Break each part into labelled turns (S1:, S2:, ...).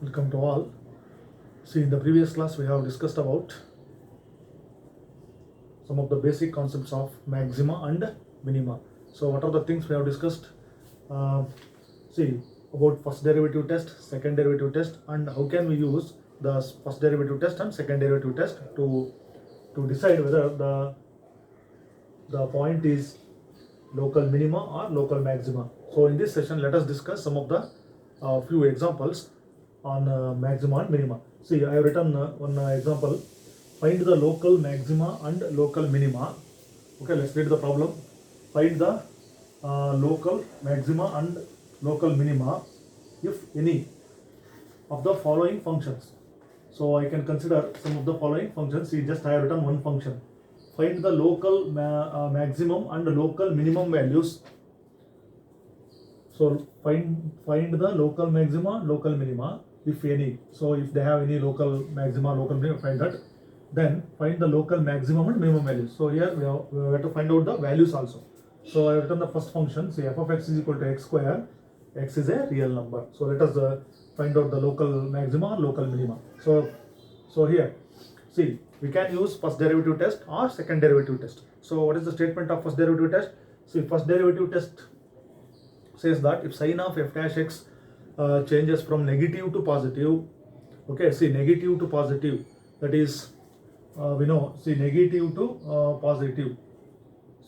S1: Welcome to all. See, in the previous class, we have discussed about some of the basic concepts of maxima and minima. So, what are the things we have discussed? Uh, see, about first derivative test, second derivative test, and how can we use the first derivative test and second derivative test to decide whether the point is local minima or local maxima. So, in this session, let us discuss some of the few examples on maxima and minima. See, I have written one example. Find the local maxima and local minima. Okay, let's read the problem. Find the local maxima and local minima if any of the following functions. So I can consider some of the following functions. See, just I have written one function. Find the local maximum and local minimum values. So find the local maxima, local minima, if any. So if they have any local maxima, local minima, find that. Then find the local maximum and minimum values. So here we have to find out the values also. So I have written the first function. Say f of x is equal to x square. X is a real number. So let us find out the local maxima or local minima. So here, see, we can use first derivative test or second derivative test. So what is the statement of first derivative test? See, first derivative test says that if sin of f dash x changes from negative to positive, okay, see, negative to positive, that is, we know, see, negative to positive.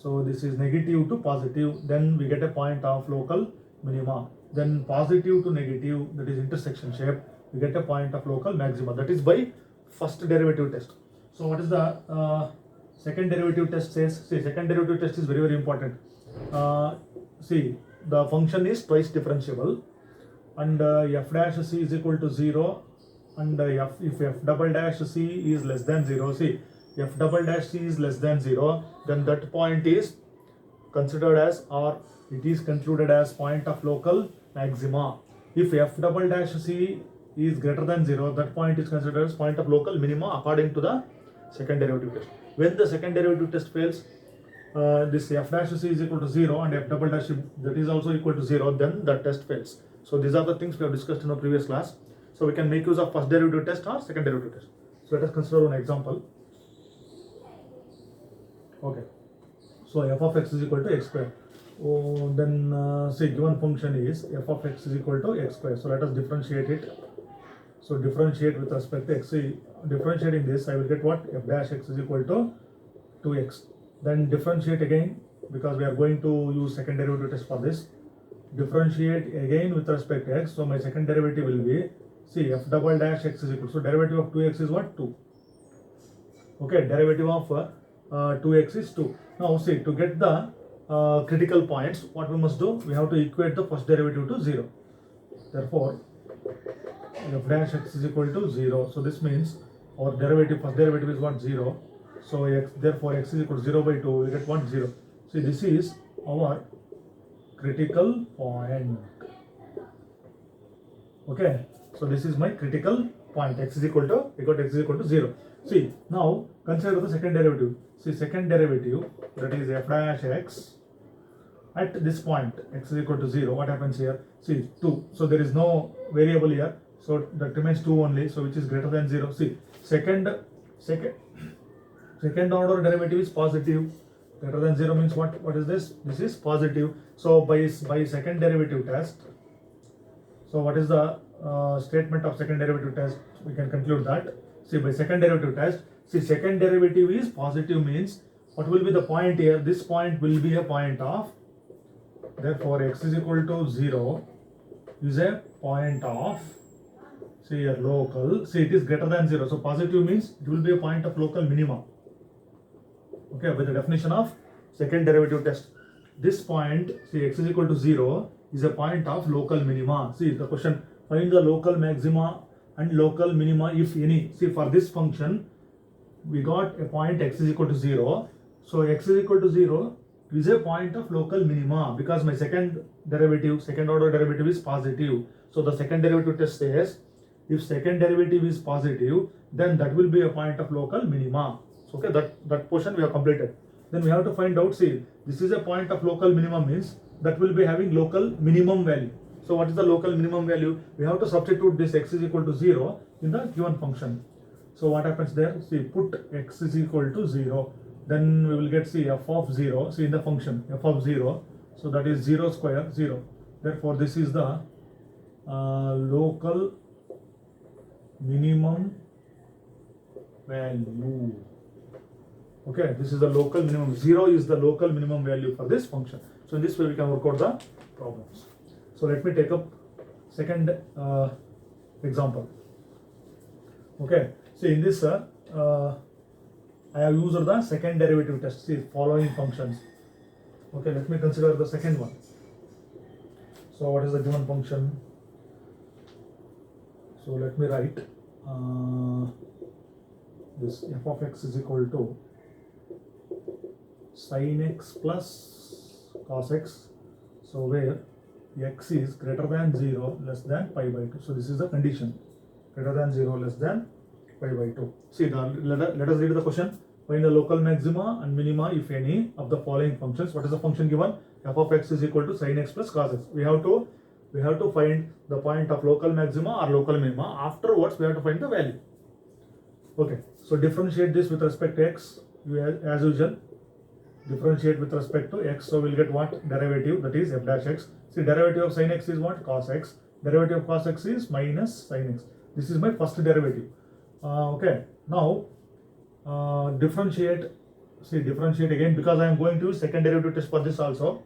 S1: So this is negative to positive, then we get a point of local minima. Then positive to negative, that is intersection shape, we get a point of local maxima. That is by first derivative test. So what is the second derivative test says? See, second derivative test is very, very important. See, the function is twice differentiable, and f dash c is equal to 0, and if f double dash c is less than 0, see, f double dash c is less than 0, then that point is considered as, or it is concluded as, point of local maxima. If f double dash c is greater than 0, that point is considered as point of local minima according to the second derivative test. When the second derivative test fails, this f dash c is equal to 0 and f double dash that is also equal to 0, then the test fails. So these are the things we have discussed in the previous class. So we can make use of first derivative test or second derivative test. So let us consider one example. Okay. So f of x is equal to x square. Then say given function is f of x is equal to x square. So let us differentiate it. So differentiate with respect to x. See, differentiating this, I will get what? F dash x is equal to 2x. Then differentiate again, because we are going to use second derivative test for this. Differentiate again with respect to x. So my second derivative will be, see, f double dash x is equal. So derivative of 2x is what? 2. Okay, derivative of 2x is 2. Now see, to get the critical points, what we must do? We have to equate the first derivative to 0. Therefore, f dash x is equal to 0. So this means our derivative, first derivative is what? 0. So therefore x is equal to 0 by 2. We get what? 0. See, this is our critical point. Okay. So this is my critical point. X is equal to, we got x is equal to 0. See, now consider the second derivative. See, second derivative, that is f dash x at this point, x is equal to 0. What happens here? See, 2. So there is no variable here. So that remains 2 only. So which is greater than 0. See, second order derivative is positive. Greater than 0 means what? What is this? This is positive. So by second derivative test, so what is the statement of second derivative test? We can conclude that. See, by second derivative test, see, second derivative is positive means what will be the point here? This point will be a point of, therefore x is equal to 0 is a point of, see here, local, see, it is greater than 0. So positive means it will be a point of local minima. Okay, with the definition of second derivative test. This point, see, x is equal to 0 is a point of local minima. See, the question, find the local maxima and local minima if any. See, for this function, we got a point x is equal to 0. So x is equal to 0 is a point of local minima because my second order derivative is positive. So the second derivative test says, if second derivative is positive, then that will be a point of local minima. So, okay, that portion we have completed. Then we have to find out, see, this is a point of local minimum means that will be having local minimum value. So what is the local minimum value? We have to substitute this x is equal to 0 in the given function. So what happens there? See, put x is equal to 0. Then we will get, see, f of 0. See, in the function f of 0. So that is 0 square 0. Therefore this is the local minimum value. Okay, this is the local minimum. 0 is the local minimum value for this function. So in this way we can work out the problems. So let me take up second example. Okay, see, in this I have used the second derivative test. See, following functions. Okay, let me consider the second one. So what is the given function? So let me write this f of x is equal to sin x plus cos x. So where x is greater than 0 less than pi by 2. So this is the condition, greater than 0 less than pi by 2. See, let us read the question. Find the local maxima and minima, if any, of the following functions. What is the function given? F of x is equal to sin x plus cos x. We have to find the point of local maxima or local minima. Afterwards we have to find the value. Okay, so differentiate this with respect to x, as usual. Differentiate with respect to x, so we'll get what? Derivative, that is f dash x. See, derivative of sin x is what? Cos x. Derivative of cos x is minus sin x. This is my first derivative. Okay, now differentiate. See, differentiate again, because I am going to use second derivative test for this also.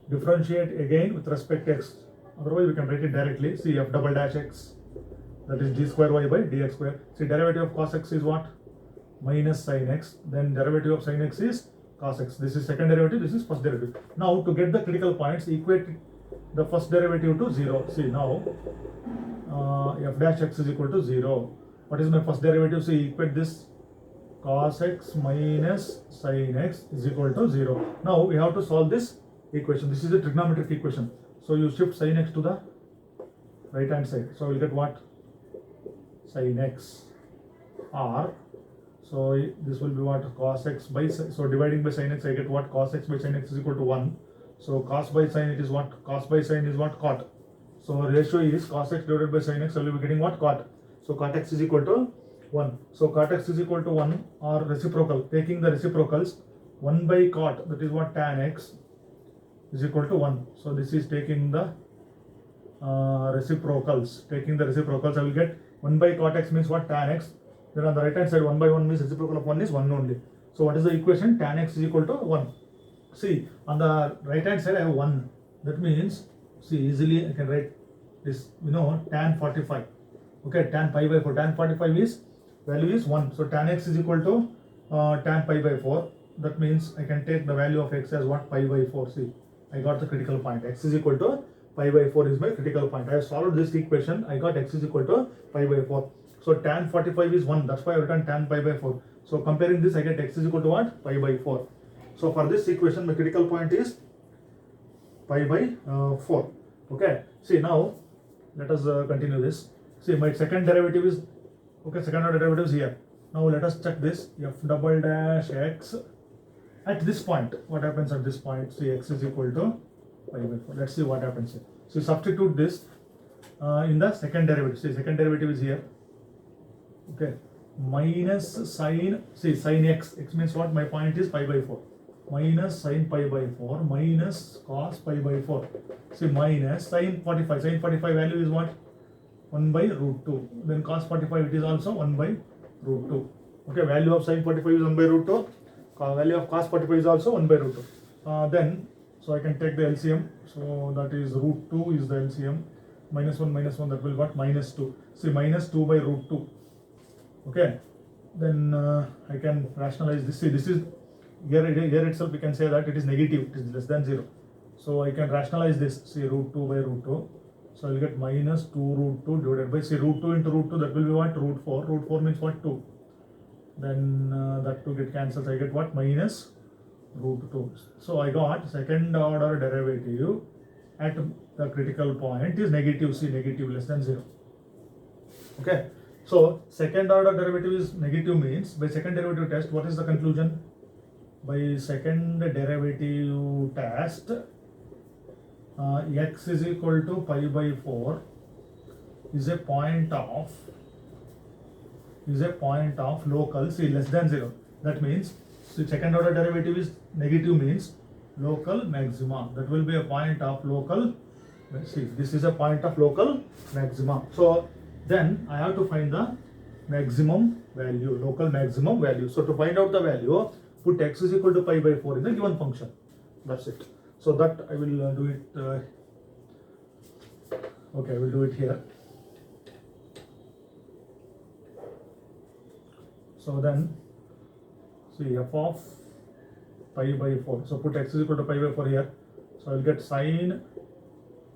S1: Differentiate again with respect to x. Otherwise we can write it directly. See, f double dash x, that is d square y by dx square. See, derivative of cos x is what? Minus sin x. Then derivative of sin x is cos x. This is second derivative, this is first derivative. Now to get the critical points, equate the first derivative to 0. See, now f dash x is equal to 0. What is my first derivative? See, equate this, cos x minus sin x is equal to 0. Now we have to solve this equation. This is a trigonometric equation. So you shift sin x to the right hand side. So we'll get what? Sin x, or so this will be what? Cos x by, so dividing by sin x, I get what? Cos x by sin x is equal to 1. So cos by sin it is what? Cos by sin is what? Cot. So ratio is cos x divided by sin x. I will be getting what? Cot. So cot x is equal to 1. So cot x is equal to 1, or reciprocal. Taking the reciprocals, 1 by cot, that is what? Tan x is equal to 1. So this is taking the reciprocals. Taking the reciprocals, I will get 1 by cot x means what? Tan x. Then on the right hand side, 1 by 1 means reciprocal of 1 is 1 only. So what is the equation? Tan x is equal to 1. See, on the right hand side I have 1. That means, see, easily I can write this, tan 45. Okay, tan pi by 4. Tan 45 is, value is 1. So tan x is equal to tan pi by 4. That means I can take the value of x as what? Pi by 4. See, I got the critical point. X is equal to pi by 4 is my critical point. I have solved this equation. I got x is equal to pi by 4. So tan 45 is 1. That's why I written tan pi by 4. So comparing this, I get x is equal to what? Pi by 4. So for this equation, my critical point is pi by 4. Okay. See, now let us continue this. See, my second derivative is, okay, second order derivative is here. Now let us check this. F double dash x at this point. What happens at this point? See, x is equal to pi by 4. Let's see what happens here. So substitute this in the second derivative. See, second derivative is here. Okay, minus sin, see, sin x. X means what? My point is pi by 4. Minus sin pi by 4 minus cos pi by 4. See, minus sin 45. Sin 45 value is what? 1 by root 2. Then cos 45 it is also 1 by root 2. Okay, value of sin 45 is 1 by root 2. Value of cos 45 is also 1 by root 2. Then, so I can take the LCM. So that is root 2 is the LCM. Minus 1, that will what? Minus 2. See, minus 2 by root 2. Okay, then I can rationalize this. See, this is here itself we can say that it is negative, it is less than 0. So I can rationalize this. See, root 2 by root 2. So I will get minus 2 root 2 divided by, see, root 2 into root 2, that will be what? Root 4. Root 4 means what? 2. Then that 2 get cancelled. I get what? Minus root 2. So I got second order derivative at the critical point is negative. See, negative, less than 0. Okay. So second order derivative is negative means by second derivative test, what is the conclusion? By second derivative test, x is equal to pi by 4 is a point of local, see, less than 0. That means, see, second order derivative is negative, means local maxima. That will be a point of local, see, this is a point of local maxima. So then I have to find the maximum value, local maximum value. So to find out the value, put x is equal to pi by 4 in the given function. That's it. So that I will do it. Okay, I will do it here. So then, see, f of pi by 4. So put x is equal to pi by 4 here. So I will get sine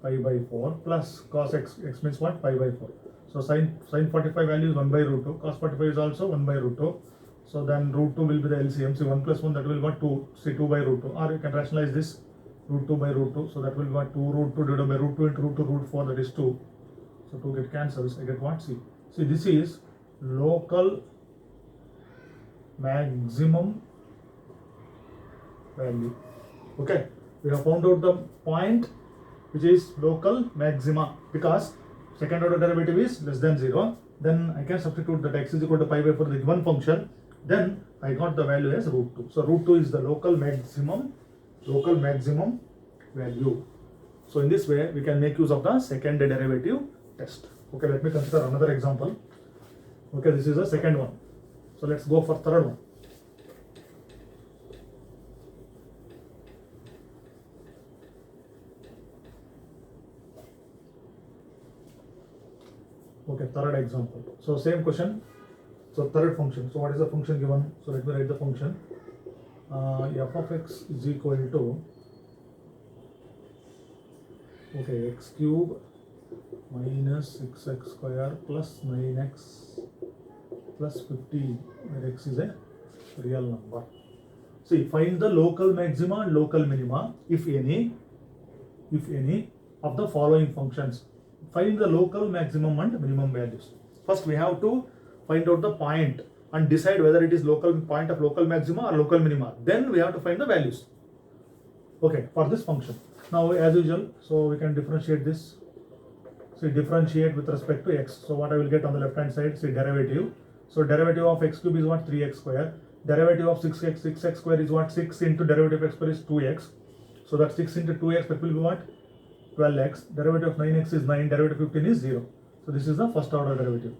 S1: pi by 4 plus cos x. X means what? Pi by 4. So sine 45 value is 1 by root 2. Cos 45 is also 1 by root 2. So then root 2 will be the LCM. See, 1 plus 1, that will be what? 2. See, 2 by root 2. Or you can rationalize this, root 2 by root 2. So that will be what? 2 root 2 divided by root 2 into root 2 root 4, that is 2. So 2 get cancels. I get what? See, this is local maximum value. Okay, we have found out the point which is local maxima, because second order derivative is less than 0. Then I can substitute that x is equal to pi by 4 the given function. Then I got the value as root 2. So root 2 is the local maximum value. So in this way we can make use of the second derivative test. Okay, let me consider another example. Okay, this is the second one. So let's go for third one. Okay, third example. So same question. So third function. So what is the function given? So let me write the function. F of x is equal to, okay, x cube minus 6x square plus 9x plus 15, where x is a real number. See, find the local maxima and local minima, if any, of the following functions. Find the local maximum and minimum values. First we have to find out the point and decide whether it is local point of local maxima or local minima. Then we have to find the values. Okay, for this function. Now as usual, so we can differentiate this. So differentiate with respect to x. So what I will get on the left hand side, say derivative. So derivative of x cube is what? 3x square. Derivative of 6x square is what? 6 into derivative of x square is 2x. So that 6 into 2x, that will be what? 12x. Derivative of 9x is 9. Derivative of 15 is 0. So this is the first order derivative.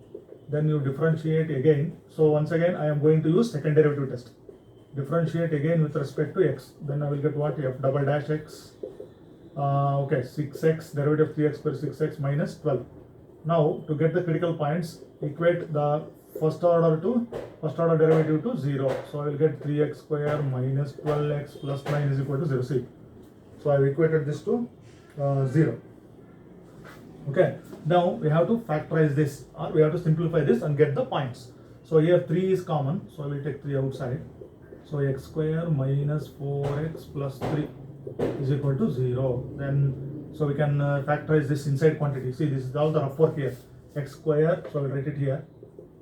S1: Then you differentiate again. So once again I am going to use second derivative test. Differentiate again with respect to x. Then I will get what? F double dash x. Okay, 6x, derivative of 3x square 6x minus 12. Now to get the critical points, equate the first order derivative to 0. So I will get 3x square minus 12x plus 9 is equal to 0. See, so I have equated this to 0. Okay, now we have to factorize this, or we have to simplify this and get the points. So here 3 is common, so I will take 3 outside. So x square minus 4x plus 3 is equal to 0. Then so we can factorize this inside quantity. See, this is all the rough work here. X square, so I will write it here.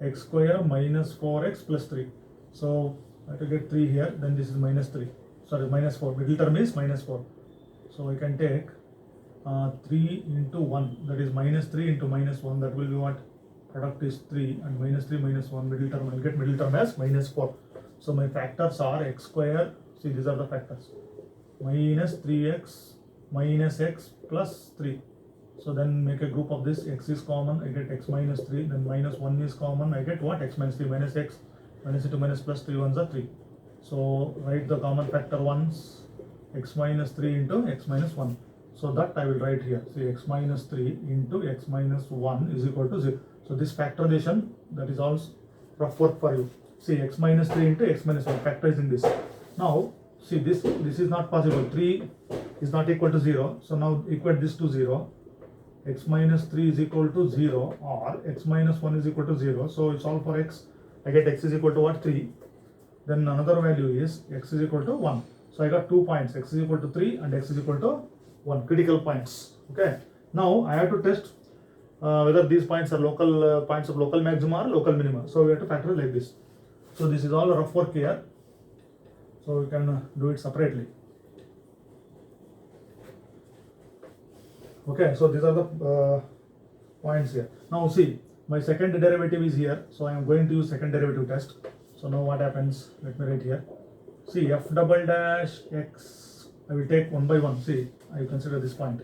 S1: X square minus 4x plus 3. So I have to get 3 here, then this is minus 3. Sorry, minus 4. Middle term is minus 4. So I can take 3 into 1, that is minus 3 into minus 1, that will be what? Product is 3, and minus 3 minus 1, middle term, I will get middle term as minus 4. So my factors are x square, see, these are the factors, minus 3x minus x plus 3. So then make a group of this, x is common, I get x minus 3, then minus 1 is common, I get what? X minus 3 minus x, minus 2 minus plus 3 ones are 3. So write the common factor once, x minus 3 into x minus 1. So that I will write here. See, x minus 3 into x minus 1 is equal to 0. So this factorization, that is also rough work for you. See, x minus 3 into x minus 1, factorizing this. Now, see, this is not possible. 3 is not equal to 0. So now equate this to 0. X minus 3 is equal to 0, or x minus 1 is equal to 0. So it's all for x. I get x is equal to what? 3. Then another value is x is equal to 1. So I got 2 points. X is equal to 3 and x is equal to 1. Critical points. Okay. Now I have to test whether these points are local points of local maxima or local minima. So we have to factor like this. So this is all rough work here. So we can do it separately. Okay, so these are the points here. Now see, my second derivative is here, so I am going to use second derivative test. So now what happens? Let me write here. See, f double dash x, I will take one by one. See, I consider this point.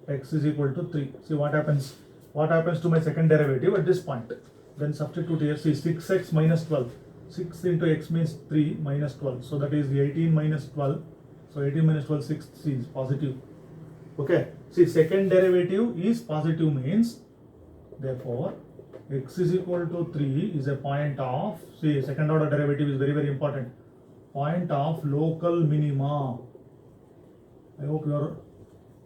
S1: X is equal to 3. See what happens? What happens to my second derivative at this point? Then substitute here. See, 6x minus 12. 6 into x means 3 minus 12. So that is 18 minus 12. So 18 minus 12, 6, C is positive. Okay. See, second derivative is positive means, therefore, x is equal to 3 is a point of, see, second order derivative is very, very important. Point of local minima. I hope you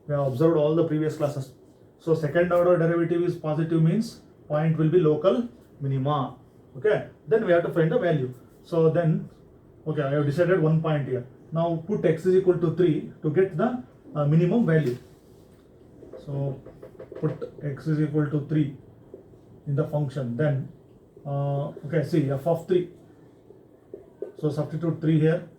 S1: have observed all the previous classes. So second order derivative is positive means point will be local minima. Okay. Then we have to find the value. So then, okay, I have decided one point here. Now put x is equal to 3 to get the minimum value. So put x is equal to 3 in the function. Then, okay, see, f of 3. So substitute 3 here.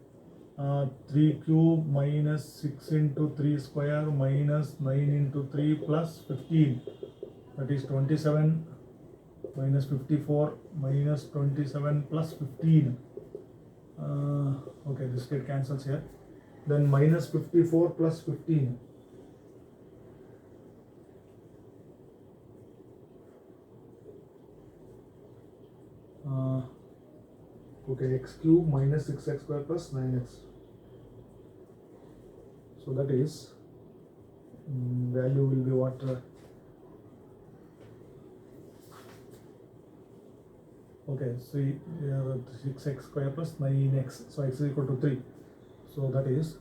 S1: 3 cube minus 6 into 3 square minus 9 into 3 plus 15. That is 27 minus 54 minus 27 plus 15. Okay, this get cancels here. Then minus 54 plus 15. Okay, x cube minus 6x square plus 9x. So that is, value will be what? Okay, see here 6x square plus 9x. So x is equal to 3. So that is,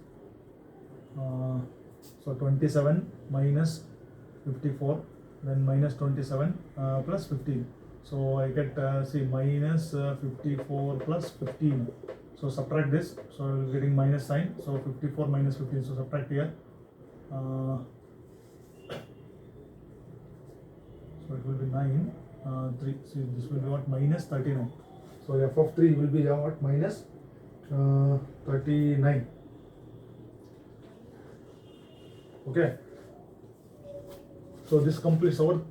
S1: so 27 minus 54, then minus 27 plus 15. So I get, see, minus 54 plus 15. So subtract this. So I will getting minus sign. So 54 minus 15. So subtract here. So it will be 9. 3. See, this will be what? Minus 39. So f of 3 will be what? Minus 39. Okay. So this completes our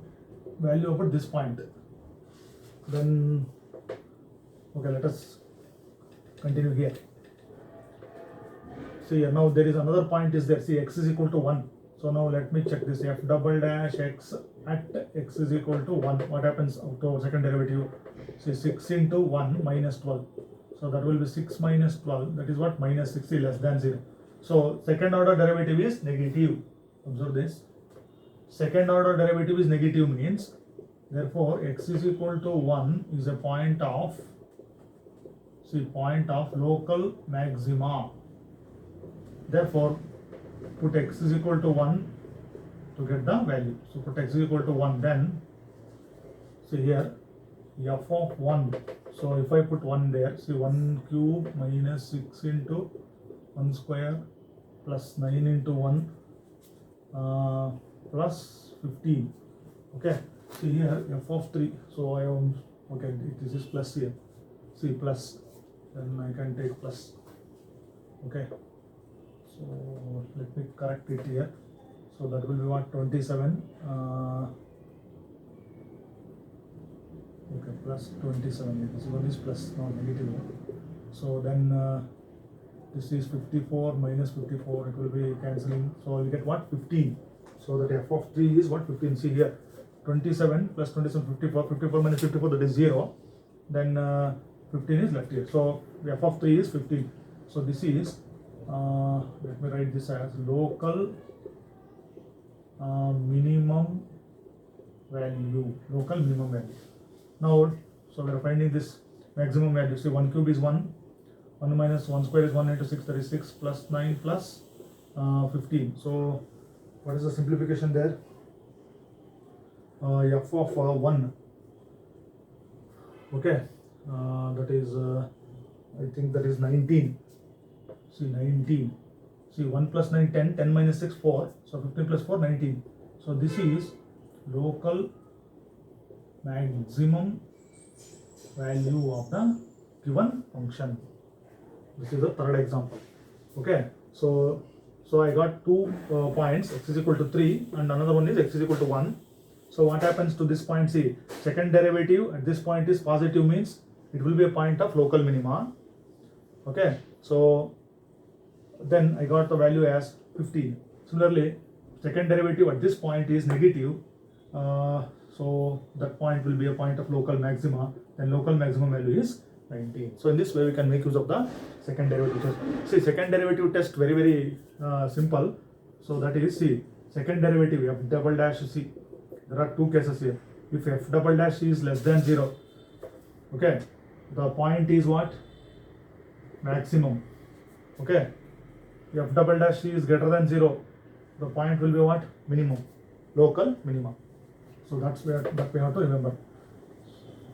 S1: value about this point. Then, okay, let us continue here. See, now there is another point is there. See, x is equal to 1. So now let me check this. F double dash x at x is equal to 1. What happens to our second derivative? See, 6 into 1 minus 12. So that will be 6 minus 12. That is what? Minus 60 less than 0. So second order derivative is negative. Observe this. Second order derivative is negative means, therefore x is equal to 1 is a point of, see, point of local maxima. Therefore put x is equal to 1 to get the value. So put x is equal to 1, then see here f of 1. So if I put 1 there, see, 1 cube minus 6 into 1 square plus 9 into 1 plus 15. Okay. See here f of 3. So I am, okay, this is plus here. See, plus, then I can take plus. Okay. So let me correct it here. So that will be what? 27. Okay, plus 27. This one is plus, not negative. So then this is 54 minus 54. It will be cancelling. So we get what? 15. So that f of 3 is what? 15. See here. 27 plus 27, 54. 54 minus 54, that is 0. Then 15 is left here. So f of 3 is 15. So this is, let me write this as local minimum value. Local minimum value. Now, so we are finding this maximum value. See, 1 cube is 1. 1 minus 1 square is 1 into 6, that is 6 plus 9 plus 15. So what is the simplification there? F of 1. Okay, that is, I think that is 19. See, 19. See, 1 plus 9, 10. 10 minus 6, 4. So 15 plus 4, 19. So this is local maximum value of the given function. This is the third example. Okay, so So I got two points, x is equal to 3 and another one is x is equal to 1. So what happens to this point? See, second derivative at this point is positive, means it will be a point of local minima. Okay, so then I got the value as 15. Similarly, second derivative at this point is negative, so that point will be a point of local maxima, then local maximum value is 19. So in this way we can make use of the second derivative test. See, second derivative test very simple. So that is, see, second derivative f double dash, see, there are two cases here. If f double dash is less than 0, okay, the point is what? Maximum. Okay, f double dash is greater than 0, the point will be what? Minimum, local minimum. So that's where that we have to remember.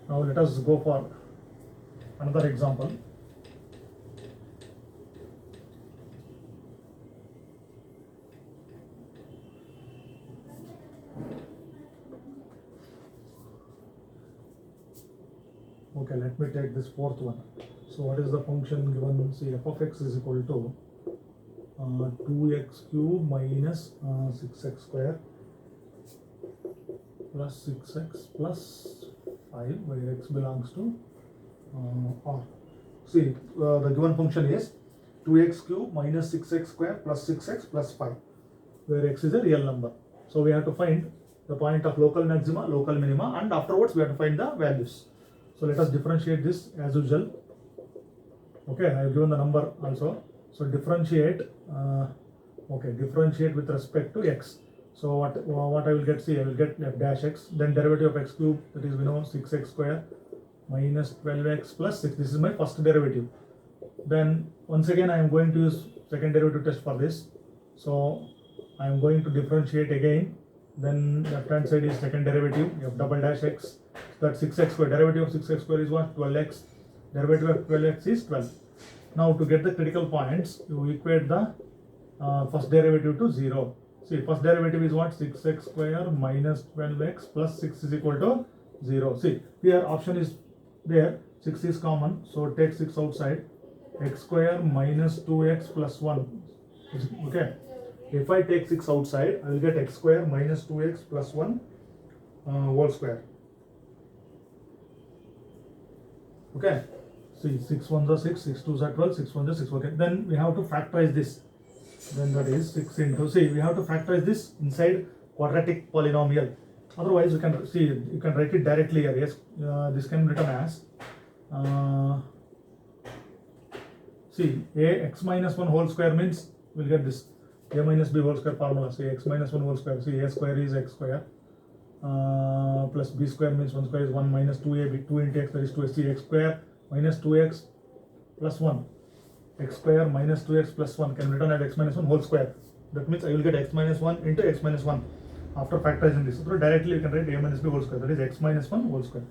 S1: Now let us go for another example. Okay, let me take this fourth one. So what is the function given? See, f of x is equal to 2x cube minus 6x square plus 6x plus 5, where x belongs to r. See, the given function is 2x cube minus 6x square plus 6x plus 5, where x is a real number. So we have to find the point of local maxima, local minima, and afterwards we have to find the values. So let us differentiate this as usual. Okay, I have given the number also. So differentiate, differentiate with respect to x. So what I will get? See, I will get f dash x, then derivative of x cube, that is, we know, 6x square minus 12x plus 6. This is my first derivative. Then once again I am going to use second derivative test for this. So I am going to differentiate again. Then left hand side is second derivative, f double dash x. That 6x square, derivative of 6x square is what? 12x. Derivative of 12x is 12. Now to get the critical points, you equate the first derivative to 0. See, first derivative is what? 6x square minus 12x plus 6 is equal to 0. See, here option is there, 6 is common, so take 6 outside. X square minus 2x plus 1. Okay, if I take 6 outside, I will get x square minus 2x plus 1 whole square. Okay, see, 6 1s are 6, 6 2s are 12, 6 1s are 6. Okay, then we have to factorize this. Then that is 6 into, see, we have to factorize this inside quadratic polynomial. Otherwise, you can see, you can write it directly here. Yes, this can be written as see, a x minus 1 whole square means we'll get this a minus b whole square formula. See, x minus 1 whole square. See, a square is x square plus b square means 1 square is 1 minus 2ab, 2 into x, that is 2x. See, x square minus 2x plus 1. X square minus 2x plus 1 can be written as x minus 1 whole square. That means I will get x minus 1 into x minus 1 after factorizing this. So directly you can write a minus b whole square, that is x minus 1 whole square.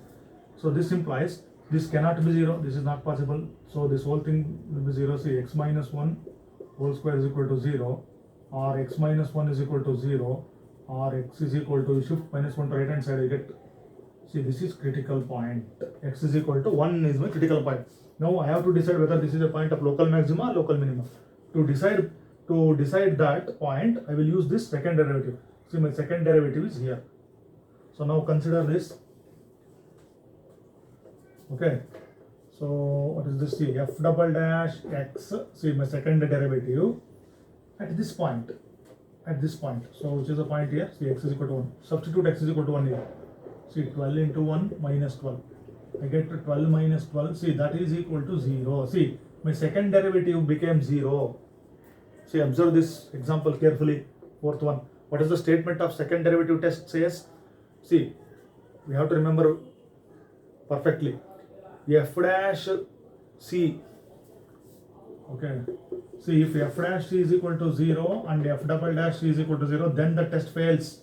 S1: So this implies this cannot be 0, this is not possible. So this whole thing will be 0. See, x minus 1 whole square is equal to 0, or x minus 1 is equal to 0, or x is equal to, shift minus 1 to right hand side, I get, see, this is critical point. X is equal to 1 is my critical point. Now I have to decide whether this is a point of local maxima or local minima. To decide that point, I will use this second derivative. See, my second derivative is here. So now consider this. Okay, so what is this? See, f double dash x, see, my second derivative at this point, so which is the point here? See, x is equal to 1. Substitute x is equal to 1 here. See, 12 into 1 minus 12. I get to 12 minus 12. See, that is equal to 0. See, my second derivative became 0. See, observe this example carefully. Fourth one. What is the statement of second derivative test says? See, we have to remember perfectly. F dash c. Okay. See, if f dash c is equal to 0 and f double dash c is equal to 0, then the test fails.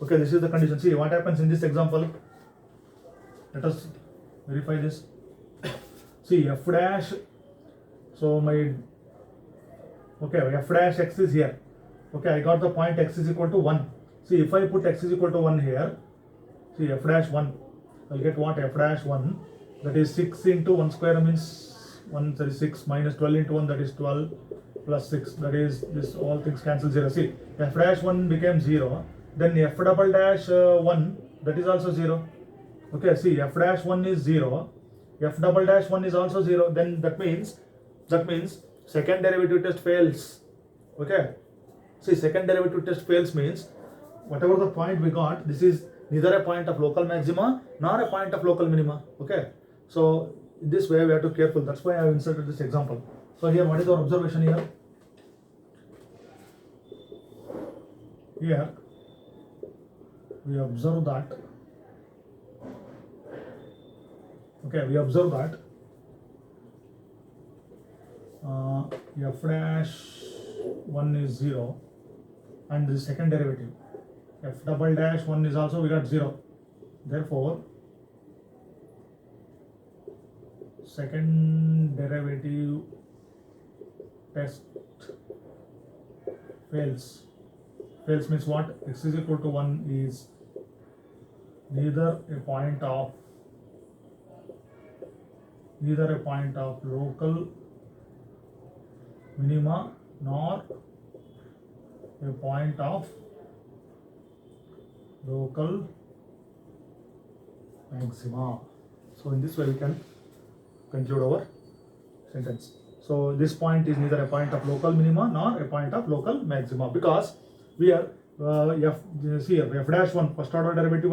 S1: Okay, this is the condition. See, what happens in this example? Let us verify this. See, f dash, so my, okay, f dash x is here. Okay, I got the point x is equal to 1. See, if I put x is equal to 1 here, see, f dash 1, I'll get what? F dash 1, that is 6 into 1 square means 1, that is 6, minus 12 into 1, that is 12, plus 6, that is this all things cancel 0. See, f dash 1 became 0, then f double dash 1, that is also 0. Okay, see, f dash 1 is 0, f double dash 1 is also 0, then that means second derivative test fails. Okay, see, second derivative test fails means whatever the point we got, this is neither a point of local maxima nor a point of local minima. Okay, so in this way we have to be careful. That's why I have inserted this example. So here, what is our observation here? Here we observe that. Okay, we observe that f dash 1 is 0 and the second derivative f double dash 1 is also, we got 0. Therefore, second derivative test fails. Fails means what? X is equal to 1 is neither a point of local minima nor a point of local maxima. So in this way we can conclude our sentence. So this point is neither a point of local minima nor a point of local maxima, because we are f dash 1 first order derivative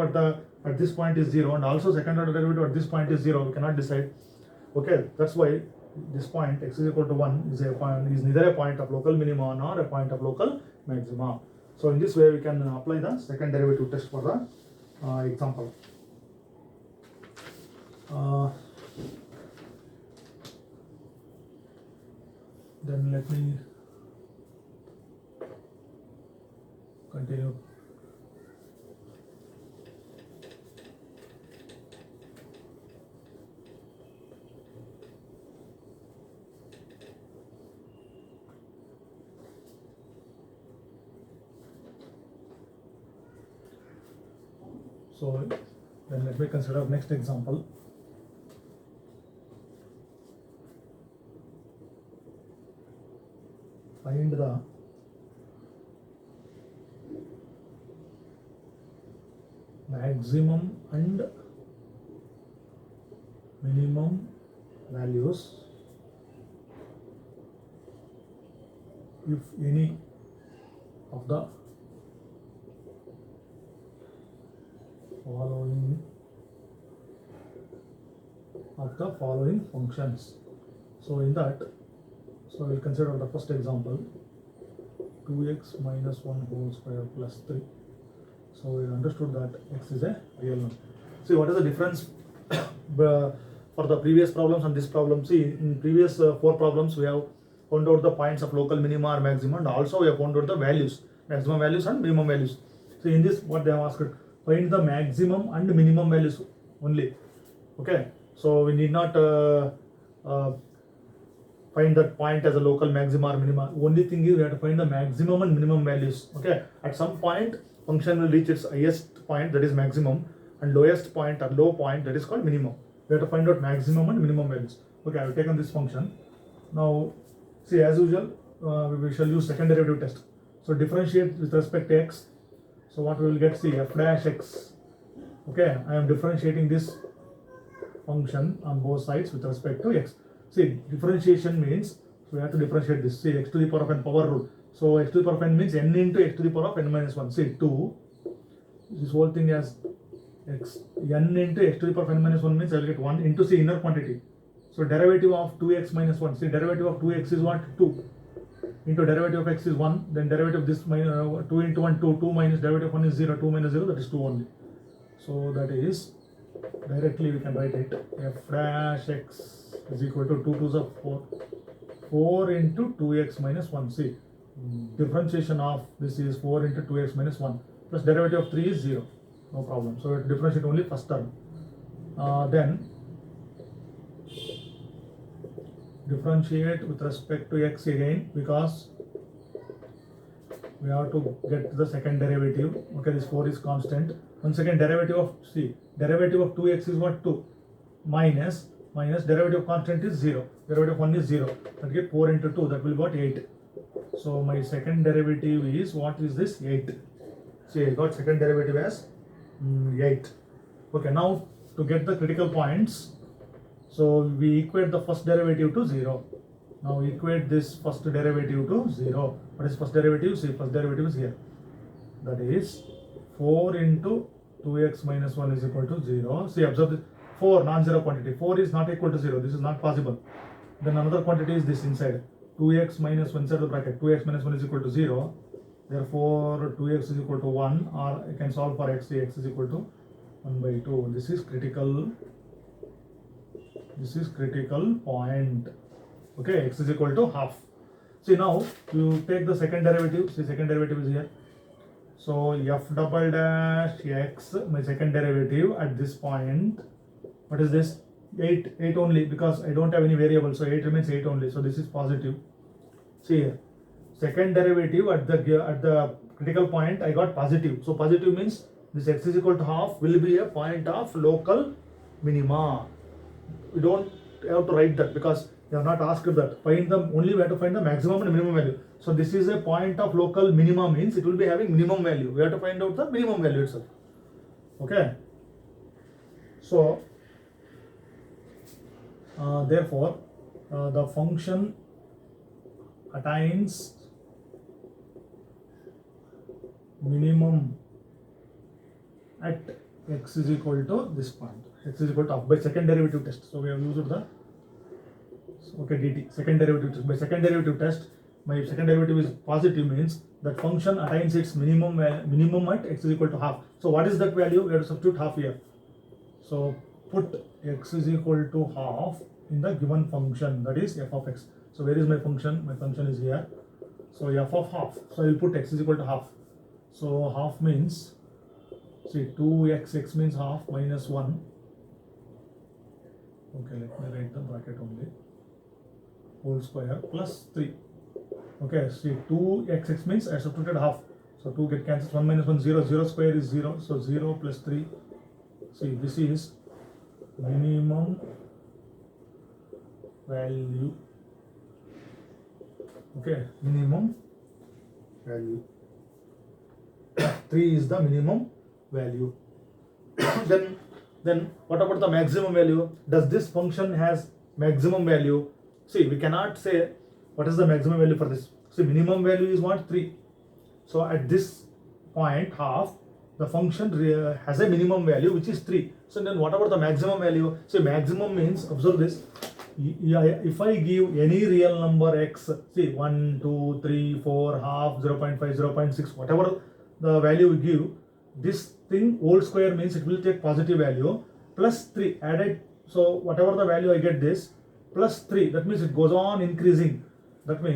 S1: at this point is 0, and also second order derivative at this point is 0. We cannot decide. Okay, that's why this point x is equal to 1 is neither a point of local minima nor a point of local maxima. So in this way we can apply the second derivative test for the example. Then let me continue. So then let me consider next example. Find the maximum and minimum values if any of the following functions. So in that, so we'll consider the first example, 2x minus 1 whole square plus 3. So we understood that x is a real number. See, what is the difference for the previous problems and this problem? See, in previous 4 problems we have found out the points of local minima or maxima, and also we have found out the values, maximum values and minimum values. So in this, what they have asked, find the maximum and minimum values only. Okay, so we need not find that point as a local maxima or minima. Only thing is we have to find the maximum and minimum values. Okay, at some point function will reach its highest point, that is maximum, and lowest point or low point, that is called minimum. We have to find out maximum and minimum values. Okay, I have taken this function. Now see, as usual we shall use second derivative test. So differentiate with respect to x. So what we will get, see, f dash x. Okay, I am differentiating this function on both sides with respect to x. See, differentiation means we have to differentiate this. See, x to the power of n power rule. So x to the power of n means n into x to the power of n minus 1. See, 2. This whole thing as x, n into x to the power of n minus 1 means I will get 1 into, see, inner quantity. So derivative of 2x minus 1. See, derivative of 2x is what? 2. Into derivative of x is 1. Then derivative of this 2 into 1, 2. 2 minus derivative of 1 is 0. 2 minus 0, that is 2 only. So that is, directly we can write it, f dash x is equal to 2 to the 4. 4 into 2x minus 1. See, differentiation of this is 4 into 2x minus 1. Plus derivative of 3 is 0. No problem. So we have to differentiate only first term. Then differentiate with respect to x again, because we have to get the second derivative. Okay, this 4 is constant. Once again, derivative of, see, derivative of 2x is what? 2. Minus derivative of constant is 0. Derivative of 1 is 0. That get 4 into 2, that will be what? 8. So my second derivative is, what is this? 8. See, I got second derivative as 8. Okay, now to get the critical points, so we equate the first derivative to 0. Now equate this first derivative to 0. What is first derivative? See, first derivative is here. That is 4 into 2x minus 1 is equal to 0. See, observe this. 4 non-zero quantity. 4 is not equal to 0. This is not possible. Then another quantity is this inside. 2x minus 1 inside the bracket. 2x minus 1 is equal to 0. Therefore, 2x is equal to 1, or I can solve for x. X is equal to 1 by 2. This is critical. This is critical point. Okay, x is equal to half. See, now you take the second derivative. See, second derivative is here. So f double dash x, my second derivative at this point. What is this? 8 only, because I don't have any variable, so 8 remains 8 only. So this is positive. See here, second derivative at the critical point I got positive. So positive means this x is equal to half will be a point of local minima. We don't have to write that because they have not asked that. Find them only, we have to find the maximum and minimum value. So this is a point of local minima, means it will be having minimum value. We have to find out the minimum value itself. Okay. So therefore the function attains minimum at x is equal to this point. X is equal to half by second derivative test. So we have used the dt second derivative test. By second derivative test, my second derivative is positive, means that function attains its minimum at x is equal to half. So what is that value? We have to substitute half here. So put x is equal to half in the given function, that is f of x. So where is my function? My function is here. So f of half. So I will put x is equal to half. So half means, see, 2x means half minus 1. Okay, let me write the bracket only. Whole square plus 3. Okay, see, 2x means I substituted half. So 2 get cancelled. 1 minus 1, 0. 0 square is 0. So 0 plus 3. See, this is minimum value. Okay, minimum value. 3 is the minimum value. then what about the maximum value? Does this function has maximum value? See, we cannot say what is the maximum value for this. See, minimum value is what? 3. So at this point, half, the function has a minimum value which is 3. So then what about the maximum value? So maximum means, observe this, if I give any real number x, see 1, 2, 3, 4, half, 0.5, 0.6, whatever the value we give, this thing whole square means it will take positive value plus 3 added. So whatever the value I get this plus 3, that means it goes on increasing. That means